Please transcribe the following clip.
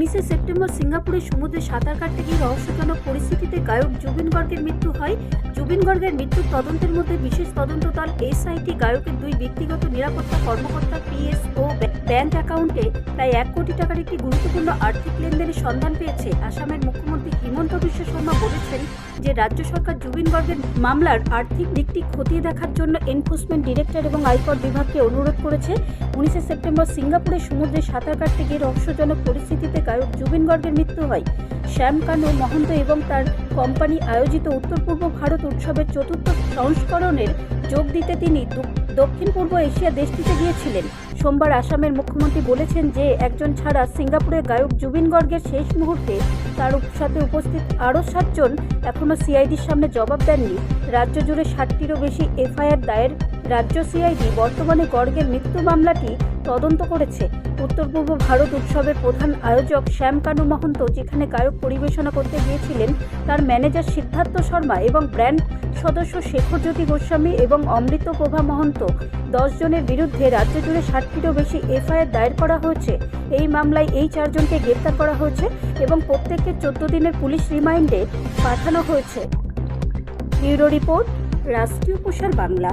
19শে September সিঙ্গাপুরে সমুদ্রে সাঁতার কাটতে গিয়ে রহস্যজনক পরিস্থিতিতে গায়ক জুবিন গর্গের মৃত্যু হয়। জুবিন গর্গের মৃত্যুর তদন্তের মধ্যে বিশেষ তদন্ত দল এসআইটি গায়কের দুই ব্যক্তিগত নিরাপত্তা কর্মকর্তা পিএসও ব্যাংক অ্যাকাউন্টে প্রায় 1 কোটি টাকার একটি গুরুত্বপূর্ণ আর্থিক লেনদেনের সন্ধান পেয়েছে। আসামের মুখ্যমন্ত্রী হিমন্ত বিশ্ব শর্মা বলেছেন যে রাজ্য সরকার জুবিন গর্গের মামলার আর্থিক দিকটি খতিয়ে দেখার জন্য এনফোর্সমেন্ট ডিরেক্টর এবং আয়কর বিভাগকে অনুরোধ করেছে। 19শে সেপ্টেম্বর সিঙ্গাপুরে সমুদ্রে সাঁতার কাটতে গিয়ে রহস্যজনক পরিস্থিতিতে গায়ক জুবিন গর্গের মৃত্যু হয়। শ্যাম কানু মহন্ত এবং তার কোম্পানি আয়োজিত উত্তর পূর্ব ভারত উৎসবের 4র্থ সংস্করণের যোগ দিতে তিনি দক্ষিণ পূর্ব এশিয়া দেশটিতে গিয়েছিলেন। সোমবার আসামের মুখ্যমন্ত্রী বলেছেন যে একজন ছাড়া সিঙ্গাপুরের গায়ক জুবিন গর্গের শেষ মুহূর্তে তার সাথে উপস্থিত আরও 7 জন এখনও সিআইডির সামনে জবাব দেননি। রাজ্য জুড়ে 60টিরও বেশি এফআইআর দায়ের। রাজ্য সিআইডি বর্তমানে গর্গের মৃত্যু মামলাটি তদন্ত করেছে। উত্তর পূর্ব ভারত উৎসবের প্রধান আয়োজক শ্যাম কানু মহন্ত যেখানে গায়ক পরিবেশনা করতে গিয়েছিলেন, তার ম্যানেজার সিদ্ধার্থ শর্মা এবং ব্র্যান্ড সদস্য শেখর জ্যোতি গোস্বামী এবং অমৃত প্রভা মহন্ত 10 জনের বিরুদ্ধে রাজ্য জুড়ে 60টিরও বেশি এফআইআর দায়ের করা হয়েছে। এই মামলায় এই 4 জনকে গ্রেপ্তার করা হয়েছে এবং প্রত্যেককে 14 দিনের পুলিশ রিমান্ডে পাঠানো হয়েছে। ব্যুরো রিপোর্ট, রাষ্ট্রীয় প্রসার বাংলা।